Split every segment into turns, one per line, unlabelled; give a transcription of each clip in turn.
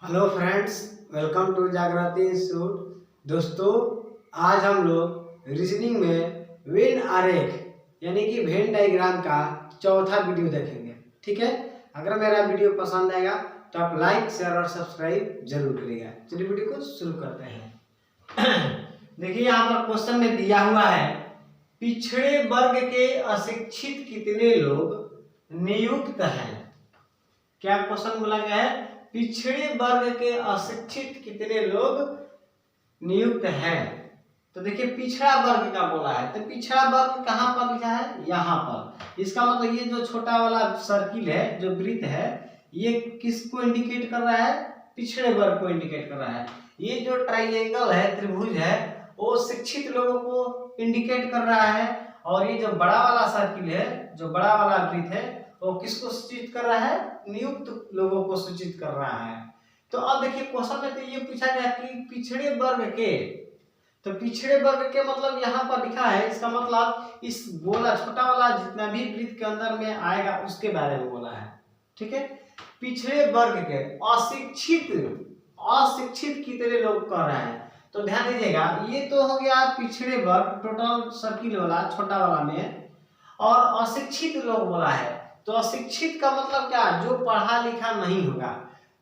Hello friends, welcome to जागृति institute. दोस्तों, आज हम लोग रीजनिंग में वेन आरेख यानी कि वेन डायग्राम का चौथा वीडियो देखेंगे। ठीक है, अगर मेरा वीडियो पसंद आएगा तो आप लाइक, शेयर और सब्सक्राइब जरूर करिएगा। चलिए वीडियो को शुरू करते हैं। देखिए, यहाँ पर क्वेश्चन में दिया हुआ है, पिछड़े वर्ग के अशिक्षित कितने लोग नियुक्त हैं। क्या क्वेश्चन बोला गया है? पिछड़े वर्ग के अशिक्षित कितने लोग नियुक्त हैं। तो देखिए, पिछड़ा वर्ग का बोला है, तो पिछड़ा वर्ग कहाँ पर लिखा है? यहाँ पर। इसका मतलब ये जो छोटा वाला सर्किल है, जो वृत्त है, ये किसको इंडिकेट कर रहा है? पिछड़े वर्ग को इंडिकेट कर रहा है। ये जो ट्राइएंगल है, त्रिभुज है, वो शिक्षित लोगों को इंडिकेट कर रहा है। और ये जो बड़ा वाला सर्किल है, जो बड़ा वाला वृत्त है, वो किसको सूचित कर रहा है? नियुक्त लोगों को सूचित कर रहा है। तो अब देखिए, क्वेश्चन में तो ये पूछा गया कि पिछड़े वर्ग के, तो पिछड़े वर्ग के मतलब यहाँ पर लिखा है, इसका मतलब इस गोला छोटा वाला जितना भी वृत्त के अंदर में आएगा उसके बारे में बोला है। ठीक है, पिछड़े वर्ग के अशिक्षित कितने लोग कर रहे हैं। तो ध्यान दीजिएगा, ये तो हो गया पिछड़े वर्ग, टोटल सर्किल वाला छोटा वाला में, और अशिक्षित लोग बोला है। तो अशिक्षित का मतलब क्या? जो पढ़ा लिखा नहीं होगा।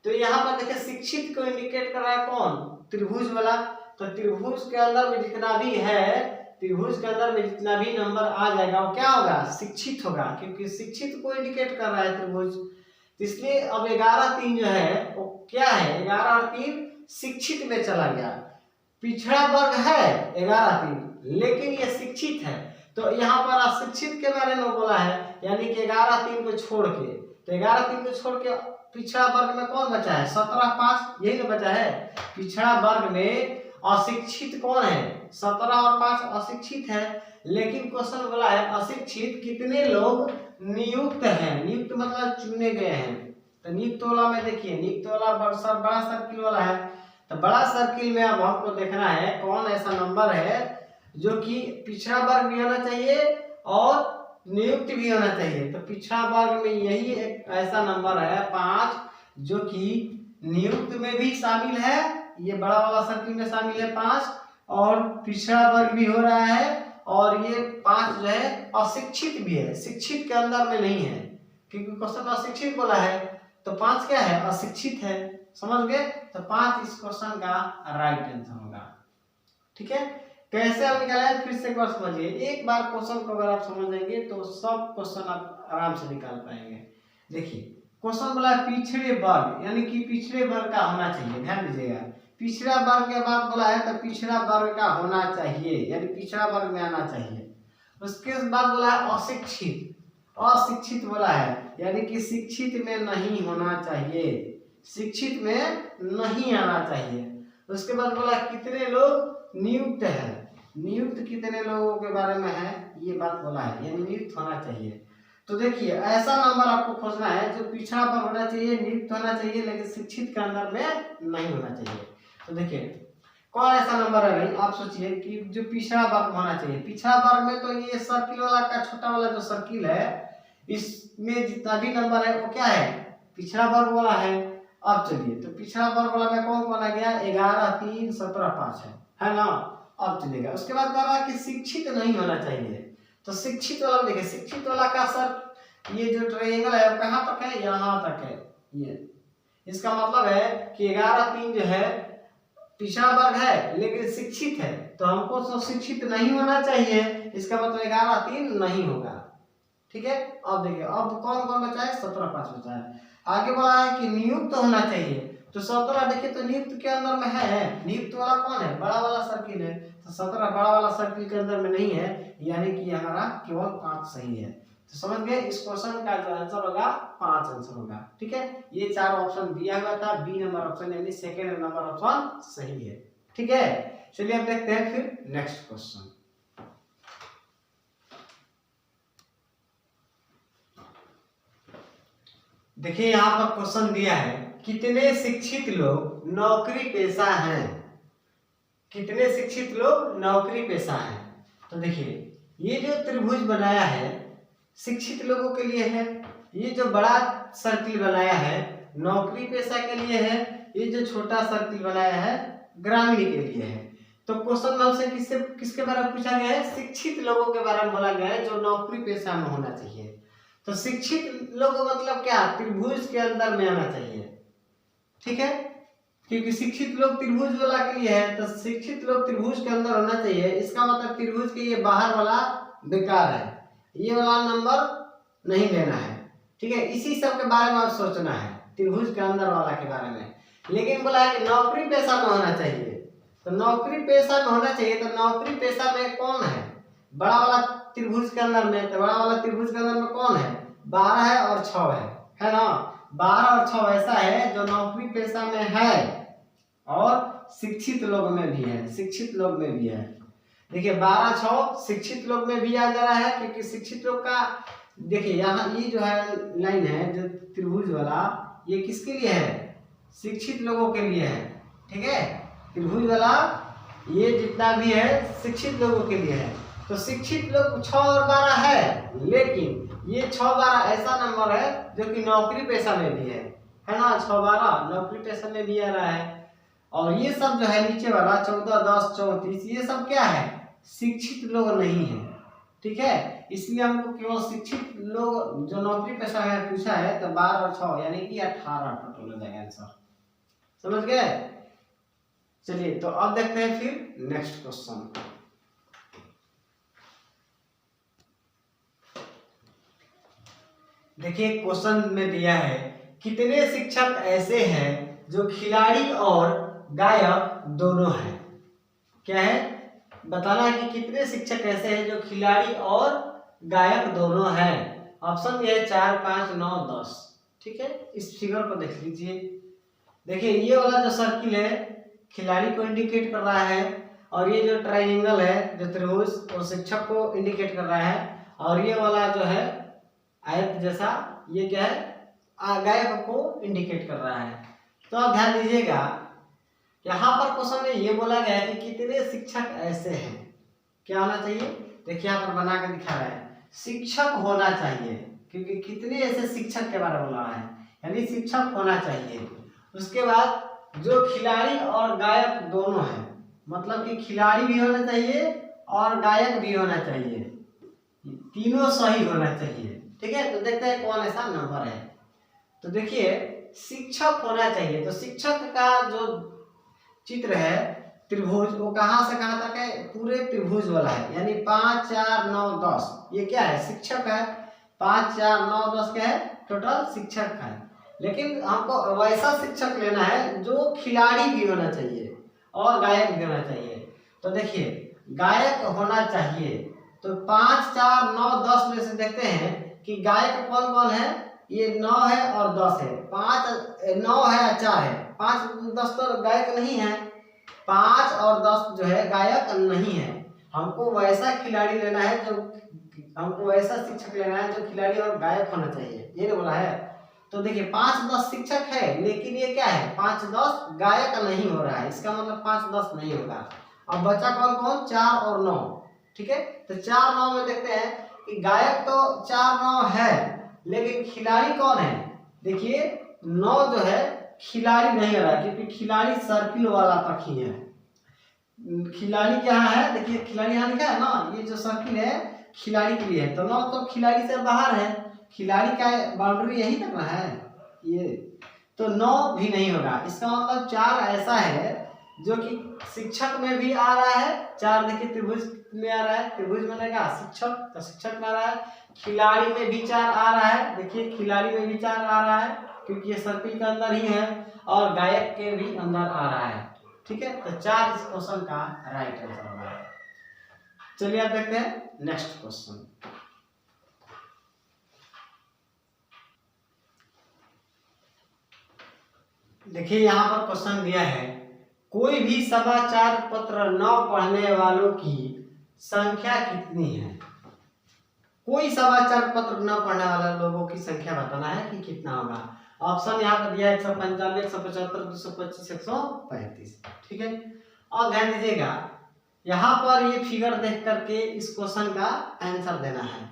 तो यहाँ पर देखिए, शिक्षित को इंडिकेट कर रहा है कौन? त्रिभुज वाला। तो त्रिभुज के अंदर में जितना भी है, त्रिभुज के अंदर में जितना भी नंबर आ जाएगा वो क्या होगा? शिक्षित होगा, क्योंकि शिक्षित को इंडिकेट कर रहा है त्रिभुज। इसलिए अब 11-3 जो है वो क्या है? 11 और 3 शिक्षित में चला गया। पिछड़ा वर्ग है 11-3, लेकिन ये शिक्षित है। तो यहाँ पर अशिक्षित के बारे में बोला है, यानी कि 11-3 को छोड़ के। तो 11-3 को छोड़ के पिछड़ा वर्ग में कौन बचा है? 17-5, यही ना बचा है। पिछड़ा वर्ग में अशिक्षित कौन है? 17 और 5 अशिक्षित है। लेकिन क्वेश्चन बोला है, अशिक्षित कितने लोग नियुक्त हैं। नियुक्त मतलब चुने गए हैं। तो नियुक्त वाला में देखिए, नियुक्त वाला बड़ा सर्किल वाला है। तो बड़ा सर्किल में अब हमको देखना है कौन ऐसा नंबर है जो कि पिछड़ा वर्ग भी होना चाहिए और नियुक्त भी होना चाहिए। तो पिछड़ा वर्ग में यही एक ऐसा नंबर है 5, जो कि नियुक्त में भी शामिल है। ये बड़ा वाला सर्किल में शामिल है 5, और पिछड़ा वर्ग भी हो रहा है। और ये 5 जो है अशिक्षित भी है, शिक्षित के अंदर में नहीं है, क्योंकि क्वेश्चन अशिक्षित बोला है। तो 5 क्या है? अशिक्षित है। समझ गए? तो 5 इस क्वेश्चन का राइट आंसर होगा। ठीक है, कैसे आप निकाला है फिर से एक बार समझिए। एक बार क्वेश्चन को अगर आप समझ लेंगे तो सब क्वेश्चन आप आराम से निकाल पाएंगे। देखिए, क्वेश्चन बोला पिछड़े वर्ग, यानी कि पिछड़े वर्ग का होना चाहिए। ध्यान दीजिएगा, पिछड़ा वर्ग के बाद बोला है तो पिछड़ा वर्ग का होना चाहिए, यानी पिछड़ा वर्ग में आना चाहिए। उसके बाद बोला है अशिक्षित बोला है, यानी कि शिक्षित में नहीं होना चाहिए, शिक्षित में नहीं आना चाहिए। उसके बाद बोला कितने लोग नियुक्त है, नियुक्त कितने लोगों के बारे में है ये बात बोला है, यानी नियुक्त होना चाहिए। तो देखिए, ऐसा नंबर आपको खोजना है जो पिछड़ा पर होना चाहिए, नियुक्त होना चाहिए, लेकिन शिक्षित के अंदर में नहीं होना चाहिए। तो देखिए, कौन ऐसा नंबर है भाई? आप सोचिए कि जो पिछड़ा वर्ग होना चाहिए। पिछड़ा वर्ग में तो ये सर्किल वाला का छोटा वाला जो सर्किल है, इसमें जितना भी नंबर है वो क्या है? पिछड़ा वर्ग वाला है। अब चलिए, तो पिछड़ा वर्ग वाला में कौन कौन आ गया? 11, 3, 17, 5 है ना। अब चलेगा, उसके बाद कह रहा है कि शिक्षित नहीं होना चाहिए। तो शिक्षित वाला देखिए, शिक्षित वाला का सर ये जो ट्रायंगल है वो कहाँ तक है? यहाँ तक है। ये इसका मतलब है कि 11-3 जो है पिछड़ा वर्ग है लेकिन शिक्षित है, तो हमको तो शिक्षित नहीं होना चाहिए। इसका मतलब 11-3 नहीं होगा। ठीक है, अब देखिए, अब कौन कौन बचा है? 17-5 बचा है। आगे बोला है कि नियुक्त होना चाहिए। तो 17 देखिए, तो नियुक्त के अंदर में है। नियुक्त वाला कौन है? बड़ा वाला सर्किल है। तो 17 बड़ा वाला सर्किल के अंदर में नहीं है, यानी कि हमारा केवल 5 सही है। तो समझ गए, इस क्वेश्चन का जो आंसर होगा 5 आंसर होगा। ठीक है, ये 4 ऑप्शन दिया हुआ था, बी नंबर ऑप्शन यानी सेकेंड नंबर ऑप्शन सही है। ठीक है, चलिए अब देखते हैं फिर नेक्स्ट क्वेश्चन। देखिए, यहाँ पर क्वेश्चन दिया है, कितने शिक्षित लोग नौकरी पेशा हैं। कितने शिक्षित लोग नौकरी पेशा हैं। तो देखिए, ये जो त्रिभुज बनाया है शिक्षित लोगों के लिए है। ये जो बड़ा सर्किल बनाया है नौकरी पेशा के लिए है। ये जो छोटा सर्किल बनाया है ग्रामीण के लिए है। तो क्वेश्चन में हमसे किसके बारे में पूछा गया है? शिक्षित लोगों के बारे में बोला गया है जो नौकरी पेशा में होना चाहिए। तो शिक्षित लोग मतलब क्या? त्रिभुज के अंदर में आना चाहिए, ठीक है, क्योंकि शिक्षित लोग त्रिभुज वाला के लिए है, तो शिक्षित लोग त्रिभुज के अंदर होना चाहिए। इसका मतलब त्रिभुज के ये बाहर वाला बेकार है, ये वाला नंबर नहीं लेना है, ठीक है। इसी सब के बारे में आप सोचना है, त्रिभुज के अंदर वाला के बारे में। लेकिन बोला है कि नौकरी पेशा में होना चाहिए, तो नौकरी पेशा में होना चाहिए। तो नौकरी पेशा में कौन है? बड़ा वाला त्रिभुज के अंदर में, तो बड़ा वाला त्रिभुज के अंदर में कौन है? 12 है और 6 है ना। 12 और 6 ऐसा है जो नौकरी पेशा में है और शिक्षित लोग में भी है, शिक्षित लोग में भी है। देखिए 12 6 शिक्षित लोग में भी आ जा रहा है, क्योंकि शिक्षित लोग का देखिए यहाँ ये जो है लाइन है जो त्रिभुज वाला, ये किसके लिए है? शिक्षित लोगों के लिए है, ठीक है। त्रिभुज वाला ये जितना भी है शिक्षित लोगों के लिए है। तो शिक्षित लोग 6 और 12 है, लेकिन ये 6 12 ऐसा नंबर है जो कि नौकरी पेशा में भी है ना। 6 12 नौकरी पेशा में भी आ रहा है। और ये सब जो है नीचे वाला 14 10 34 ये सब क्या है? शिक्षित लोग नहीं है, ठीक है। इसलिए हमको केवल शिक्षित लोग जो नौकरी पेशा है पूछा है, तो 12 और 6 यानी कि 18 टोटल हो जाएगा आंसर, समझ गए। चलिए तो अब देखते हैं फिर नेक्स्ट क्वेश्चन। देखिए क्वेश्चन में दिया है कितने शिक्षक ऐसे हैं जो खिलाड़ी और गायक दोनों हैं। क्या है? बताना है कि कितने शिक्षक ऐसे हैं जो खिलाड़ी और गायक दोनों हैं। ऑप्शन ये है 4 5 9 10, ठीक है। इस फिगर को देख लीजिए। देखिए ये वाला जो सर्किल है खिलाड़ी को इंडिकेट कर रहा है, और ये जो ट्रायंगल है जो त्रिभुज वो शिक्षक को इंडिकेट कर रहा है, और ये वाला जो है आयत जैसा ये क्या है? गायक को इंडिकेट कर रहा है। तो आप ध्यान दीजिएगा यहाँ पर क्वेश्चन में ये बोला गया है कि कितने शिक्षक ऐसे हैं, क्या होना चाहिए? देखिए यहाँ पर बना के दिखा रहा है शिक्षक होना चाहिए, क्योंकि कितने ऐसे शिक्षक के बारे में बोला है, यानी शिक्षक होना चाहिए। उसके बाद जो खिलाड़ी और गायक दोनों हैं, मतलब कि खिलाड़ी भी होना चाहिए और गायक भी होना चाहिए, तीनों सही होना चाहिए, ठीक है। तो देखते हैं कौन ऐसा नंबर है। तो देखिए शिक्षक होना चाहिए, तो शिक्षक का जो चित्र है त्रिभुज वो कहां से कहां तक है? पूरे त्रिभुज वाला है, यानी 5 4 9 10 ये क्या है? शिक्षक है। 5 4 9 10 क्या है? टोटल शिक्षक है। लेकिन हमको वैसा शिक्षक लेना है जो खिलाड़ी भी होना चाहिए और गायक भी होना चाहिए। तो देखिए गायक होना चाहिए, तो 5 4 9 10 में से देखते हैं कि गायक कौन कौन है? ये 9 है और 10 है। 5 9 है और 4 है, 5 10 तो गायक नहीं है, 5 और 10 जो है गायक नहीं है। हमको वैसा खिलाड़ी लेना है जो, हमको वैसा शिक्षक लेना है जो खिलाड़ी और गायक होना चाहिए, ये नहीं बोला है। तो देखिए 5 10 शिक्षक है, लेकिन ये क्या है? 5 10 गायक नहीं हो रहा है, इसका मतलब 5 10 नहीं होगा। अब बचा कौन कौन? 4 और 9, ठीक है। तो 4 9 में देखते हैं कि गायक तो 4 9 है, लेकिन खिलाड़ी कौन है? देखिए 9 जो है खिलाड़ी नहीं हो रहा है, क्योंकि खिलाड़ी सर्किल वाला तक ही है। खिलाड़ी क्या है? देखिए खिलाड़ी यहाँ लिखा है ना, ये जो सर्किल है खिलाड़ी के लिए है, तो 9 तो खिलाड़ी से बाहर है, खिलाड़ी का बाउंड्री यही तक ना है ये, तो 9 भी नहीं होगा। इसका मतलब 4 ऐसा है जो कि शिक्षक में भी आ रहा है। 4 देखिए त्रिभुज में आ रहा है, त्रिभुज बनेगा शिक्षक, तो शिक्षक में आ रहा है। खिलाड़ी में भी 4 आ रहा है, देखिए खिलाड़ी में भी 4 आ रहा है, क्योंकि ये सर्किल के अंदर ही है, और गायक के भी अंदर आ रहा है, ठीक है। तो 4 इस क्वेश्चन का राइट आंसर होगा। चलिए आप देखते हैं नेक्स्ट क्वेश्चन। देखिए यहाँ पर क्वेश्चन दिया है कोई भी समाचार पत्र न पढ़ने वालों की संख्या कितनी है? कोई समाचार पत्र न पढ़ने वाले लोगों की संख्या बताना है कि कितना होगा। ऑप्शन यहाँ पर दिया है 195 175 225 135, ठीक है। और ध्यान दीजिएगा यहाँ पर ये फिगर देख करके इस क्वेश्चन का आंसर देना है।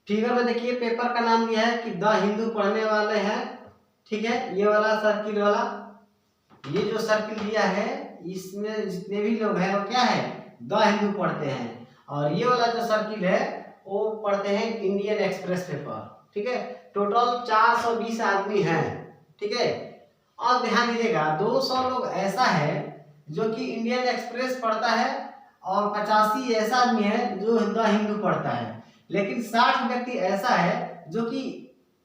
फिगर में देखिए पेपर का नाम दिया है कि द हिंदू पढ़ने वाले हैं, ठीक है, ये वाला सर्किल वाला, ये जो सर्किल दिया है इसमें जितने भी लोग हैं वो क्या है, द हिंदू पढ़ते हैं। और ये वाला जो सर्किल है वो पढ़ते हैं इंडियन एक्सप्रेस पेपर। ठीक है, टोटल 420 आदमी हैं। ठीक है, और ध्यान दीजिएगा 200 लोग ऐसा है जो कि इंडियन एक्सप्रेस पढ़ता है और 85 ऐसा आदमी है जो द हिंदू पढ़ता है। लेकिन 60 व्यक्ति ऐसा है जो कि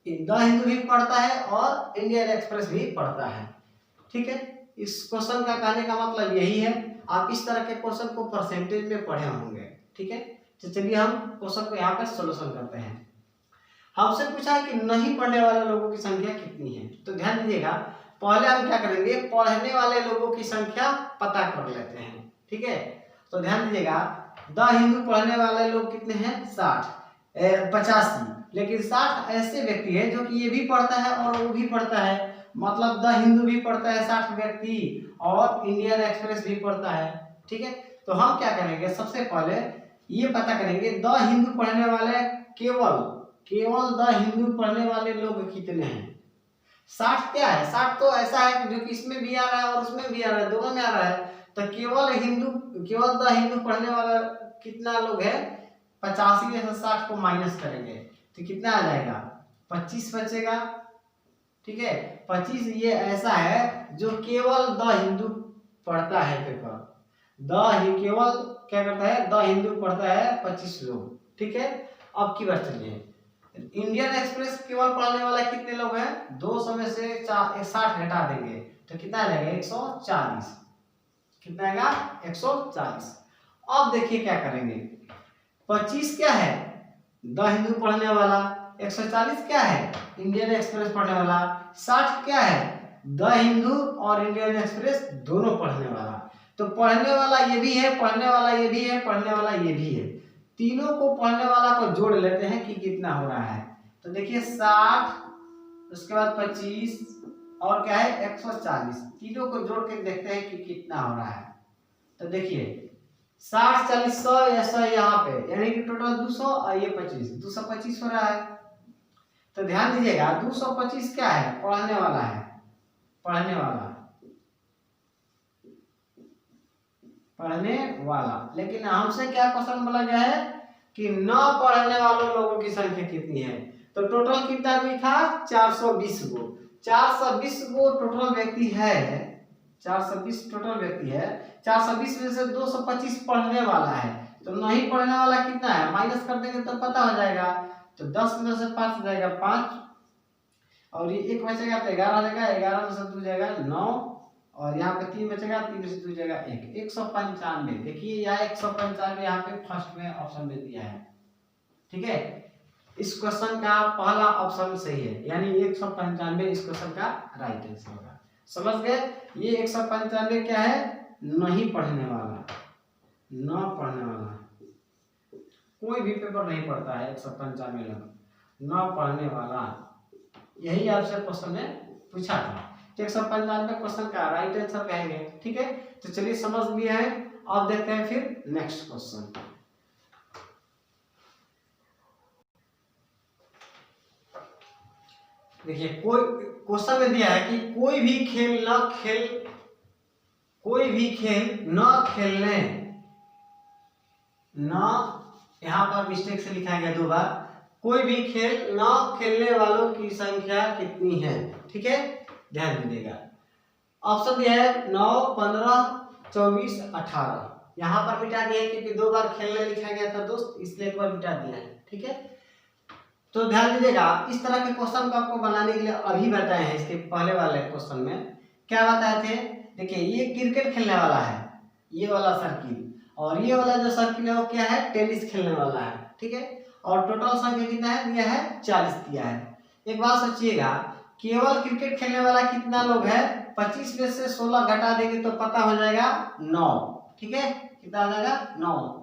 द हिंदू भी पढ़ता है और इंडियन एक्सप्रेस भी पढ़ता है। ठीक है, इस क्वेश्चन का कहने का मतलब यही है। आप इस तरह के क्वेश्चन को परसेंटेज में पढ़े होंगे। ठीक है, तो चलिए हम क्वेश्चन को यहाँ पर सोल्यूशन करते हैं। हमसे पूछा है कि नहीं पढ़ने वाले लोगों की संख्या कितनी है। तो ध्यान दीजिएगा, पहले हम क्या करेंगे, पढ़ने वाले लोगों की संख्या पता कर लेते हैं। ठीक है, तो ध्यान दीजिएगा द हिंदू पढ़ने वाले लोग कितने हैं, 85। लेकिन 60 ऐसे व्यक्ति है जो कि ये भी पढ़ता है और वो भी पढ़ता है, मतलब द हिंदू भी पढ़ता है 60 व्यक्ति और इंडियन एक्सप्रेस भी पढ़ता है। ठीक है, तो हम क्या करेंगे, सबसे पहले ये पता करेंगे द हिंदू पढ़ने वाले केवल द हिंदू पढ़ने वाले लोग कितने हैं। 60 क्या है, 60 तो ऐसा है जो कि इसमें भी आ रहा है और उसमें भी आ रहा है, दोनों में आ रहा है। तो केवल द हिंदू पढ़ने वाला कितना लोग है, 85 में से 60 को माइनस करेंगे तो कितना आ जाएगा, 25 बचेगा। ठीक है, 25 ये ऐसा है जो केवल द हिंदू पढ़ता है पेपर। केवल क्या करता है, द हिंदू पढ़ता है 25 लोग। ठीक है, अब की बात चलिए, इंडियन एक्सप्रेस केवल पढ़ने वाला कितने लोग हैं, 200 में से 60 घटा देंगे तो कितना आ जाएगा, 140। कितना आएगा, 140। अब देखिए क्या करेंगे, 25 क्या है, द हिंदू पढ़ने वाला, 140 क्या है, इंडियन एक्सप्रेस पढ़ने वाला, 60 क्या है, द हिंदू और इंडियन एक्सप्रेस दोनों पढ़ने वाला। तो पढ़ने वाला ये भी है, पढ़ने वाला ये भी है, पढ़ने वाला ये भी है, तीनों को पढ़ने वाला को जोड़ लेते हैं कि कितना हो रहा है। तो देखिए 60, उसके बाद 25 और क्या है 140, तीनों को जोड़ के देखते हैं कि कितना हो रहा है। तो देखिए 60 40 100 या 100 यहाँ पे, यानी कि टोटल 200 और ये 25, 225 हो रहा है। तो ध्यान दीजिएगा 225 क्या है, पढ़ने वाला है, पढ़ने वाला। लेकिन हमसे क्या क्वेश्चन बोला गया है कि न पढ़ने वालों लोगों की संख्या कितनी है। तो टोटल कितना आदमी था, 420 गो। 420 गो टोटल व्यक्ति है, 420 टोटल व्यक्ति है। 420 में से 225 पढ़ने वाला है, तो नहीं पढ़ने वाला कितना है, माइनस कर देंगे तो पता हो जाएगा। तो 10 में से 5 हो जाएगा 5, और ये एक बचेगा तो 11 हो जाएगा, 11 में से 2 जाएगा 9, और यहाँ पे 3 बचेगा, 3 में से 2 जाएगा 1, 195। देखिए यहाँ 195 यहाँ पे फर्स्ट में ऑप्शन में दिया है। ठीक है, इस क्वेश्चन का पहला ऑप्शन सही है, यानी 195 इस क्वेश्चन का राइट आंसर होगा। समझ गए, ये 195 क्या है, नहीं पढ़ने वाला, न पढ़ने वाला, कोई भी पेपर नहीं पढ़ता है 195 लोग, न पढ़ने वाला, यही आपसे क्वेश्चन ने पूछा था। 195 क्वेश्चन का राइट आंसर कहेंगे। ठीक है, तो चलिए समझ लिया है, अब देखते हैं फिर नेक्स्ट क्वेश्चन। देखिए कोई क्वेश्चन में दिया है कि कोई भी खेल न खेलने, न यहाँ पर मिस्टेक से लिखा गया 2 बार, कोई भी खेल न खेलने वालों की संख्या कितनी है। ठीक है, ध्यान दीजिएगा, ऑप्शन दिया है 9 15 24 18। यहाँ पर मिटा दिया है क्योंकि 2 बार खेलने लिखा गया था दोस्त, इसलिए एक बार मिटा दिया है। ठीक है, तो ध्यान दीजिएगा, इस तरह के क्वेश्चन को आपको बनाने के लिए अभी बताए हैं। इसके पहले वाले क्वेश्चन में क्या बताए थे, देखिए ये क्रिकेट खेलने वाला है, ये वाला सर्किल, और ये वाला जो सर्किल है वो क्या है, टेनिस खेलने वाला है। ठीक है, और टोटल संख्या कितना है दिया है, 40 दिया है। एक बात सोचिएगा, केवल क्रिकेट खेलने वाला कितना लोग है, 25 में से 16 घटा देंगे तो पता हो जाएगा 9। ठीक है, कितना हो जाएगा 9।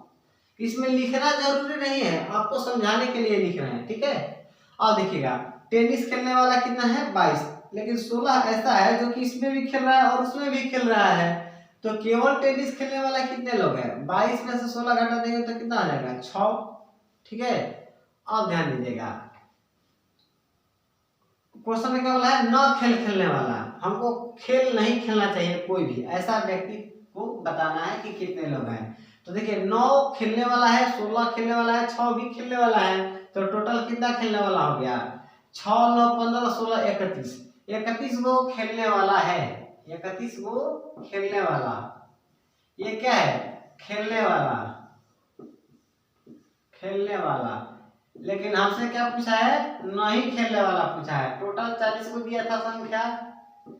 इसमें लिखना जरूरी नहीं है, आपको समझाने के लिए लिख रहे हैं। ठीक है, और देखिएगा टेनिस खेलने वाला कितना है 22, लेकिन 16 ऐसा है जो कि इसमें भी खेल रहा है और उसमें भी खेल रहा है। तो केवल टेनिस खेलने वाला कितने लोग हैं, 22 में से 16 घटा देंगे तो कितना आ जाएगा 6। ठीक है, अब ध्यान दीजिएगा क्वेश्चन में क्या बोला है, न खेलने वाला, हमको खेल नहीं खेलना चाहिए कोई भी, ऐसा व्यक्ति को बताना है कि कितने लोग हैं। तो देखिए 9 खेलने वाला है, 16 खेलने वाला है, 6 भी खेलने वाला है, तो टोटल कितना खेलने वाला हो गया? 6 9 15 16 31, 31 गो खेलने वाला है, 31 गो खेलने वाला। ये क्या है? खेलने वाला, खेलने वाला। लेकिन हमसे क्या पूछा है? नहीं खेलने वाला पूछा है। टोटल 40 को दिया था संख्या,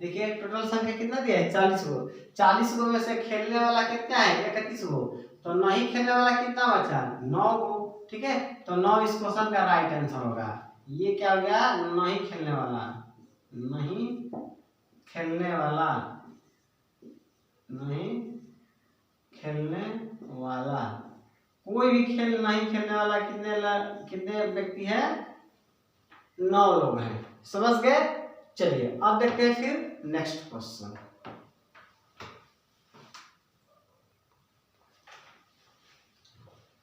देखिए टोटल संख्या कितना दिया है? 40 गो। 40 गो में से खेलने वाला कितना है? 31 गो। तो नहीं खेलने वाला कितना बचा? 9 गो। ठीक है, तो 9 इस क्वेश्चन का राइट आंसर होगा। ये क्या हो गया? नहीं खेलने वाला, नहीं खेलने वाला, नहीं खेलने वाला। कोई भी खेल नहीं खेलने वाला कितने व्यक्ति है? 9 लोग हैं। समझ गए? चलिए अब देखते हैं फिर नेक्स्ट क्वेश्चन।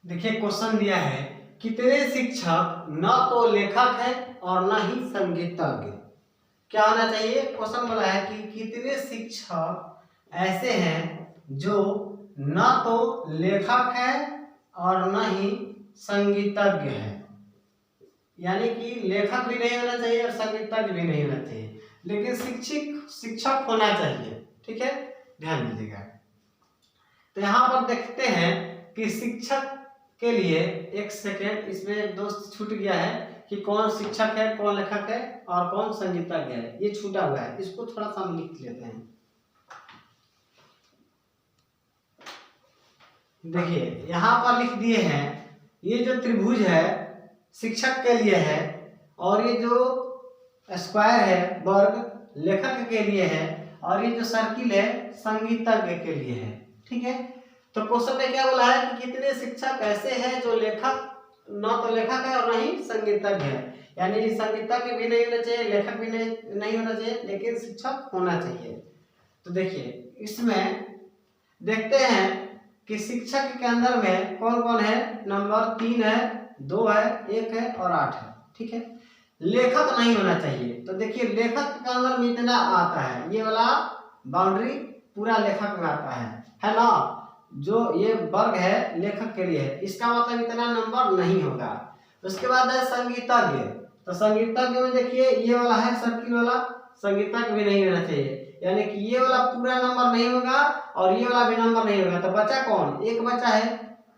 देखिए क्वेश्चन दिया है, कितने शिक्षक न तो लेखक है और न ही संगीतज्ञ। क्या होना चाहिए? क्वेश्चन बोला है कि कितने शिक्षक ऐसे हैं जो न तो लेखक है और न ही संगीतज्ञ है, यानी कि लेखक भी नहीं होना चाहिए और संगीतज्ञ भी नहीं होना चाहिए, लेकिन शिक्षक होना चाहिए। ठीक है, ध्यान दीजिएगा। तो यहाँ पर देखते हैं कि शिक्षक के लिए, एक सेकेंड, इसमें दोस्त छूट गया है कि कौन शिक्षक है, कौन लेखक है और कौन संगीतज्ञ है, ये छूटा हुआ है। इसको थोड़ा सा हम लिख लेते हैं। देखिए यहाँ पर लिख दिए हैं, ये जो त्रिभुज है शिक्षक के लिए है, और ये जो स्क्वायर है वर्ग लेखक के लिए है, और ये जो सर्किल है संगीतज्ञ के लिए है। ठीक है, तो क्वेश्चन में क्या बोला है कि कितने शिक्षक ऐसे हैं जो लेखक, न तो लेखक है और न ही संगीतज्ञ है, यानी संगीतज्ञ भी नहीं होना चाहिए, लेखक भी नहीं होना चाहिए, लेकिन शिक्षक होना चाहिए। तो देखिए इसमें देखते हैं कि शिक्षक के अंदर में कौन कौन है। नंबर 3 है, 2 है, 1 है और 8 है। ठीक है, लेखक नहीं होना चाहिए। तो देखिए लेखक के अंदर में इतना आता है, ये वाला बाउंड्री पूरा लेखक में आता है ना। जो ये वर्ग है लेखक के लिए है, इसका मतलब इतना नंबर नहीं होगा। उसके बाद है संगीतज्ञ। तो संगीतज्ञ में देखिए ये वाला है सर्किल वाला, संगीतज्ञ भी नहीं होना चाहिए, यानी कि ये वाला पूरा नंबर नहीं होगा और ये वाला भी नंबर नहीं होगा। तो बचा कौन? एक बचा है।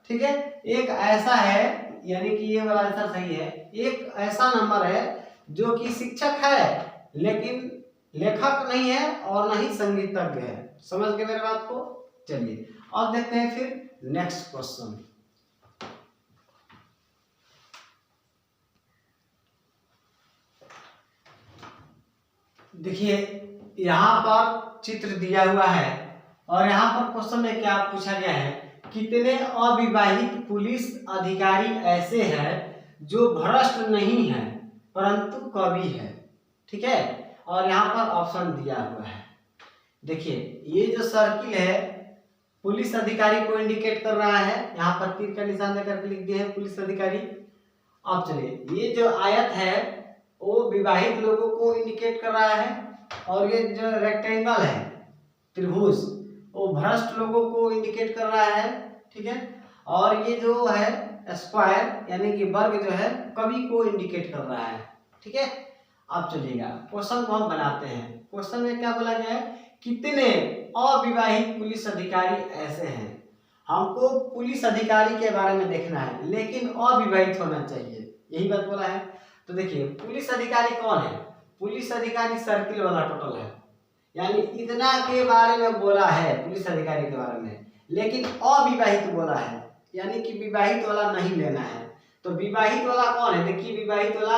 ठीक है, एक ऐसा है, यानी कि ये वाला आंसर सही है। एक ऐसा नंबर है जो कि शिक्षक है लेकिन लेखक नहीं है और न ही संगीतज्ञ है। समझ गए मेरे बात को? चलिए और देखते हैं फिर नेक्स्ट क्वेश्चन। देखिए यहाँ पर चित्र दिया हुआ है और यहाँ पर क्वेश्चन में क्या पूछा गया है, कितने अविवाहित पुलिस अधिकारी ऐसे हैं जो भ्रष्ट नहीं है परंतु कवि है। ठीक है, और यहाँ पर ऑप्शन दिया हुआ है। देखिए ये जो सर्किल है पुलिस अधिकारी को इंडिकेट कर रहा है, यहाँ पर तीर का निशान देकर के लिख दिया है पुलिस अधिकारी। अब चलिए ये जो आयत है वो विवाहित लोगों को इंडिकेट कर रहा है, और ये जो रेक्टेंगल है त्रिभुज वो भ्रष्ट लोगों को इंडिकेट कर रहा है। ठीक है, और ये जो है स्क्वायर यानी कि वर्ग जो है कवि को इंडिकेट कर रहा है। ठीक है, अब चलिएगा क्वेश्चन को हम बनाते हैं। क्वेश्चन में क्या बोला गया है, कितने अविवाहित पुलिस अधिकारी ऐसे हैं। हमको पुलिस अधिकारी के बारे में देखना है लेकिन अविवाहित होना चाहिए, यही बात बोला है। तो देखिए पुलिस अधिकारी कौन है? पुलिस अधिकारी सर्किल वाला टोटल है, यानी इतना के बारे में बोला है पुलिस अधिकारी के बारे में, लेकिन अविवाहित बोला है, यानी कि विवाहित वाला नहीं लेना है। तो विवाहित वाला कौन है? देखिए विवाहित वाला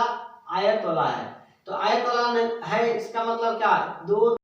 आयत वाला है, तो आयत वाला है, इसका मतलब क्या? 2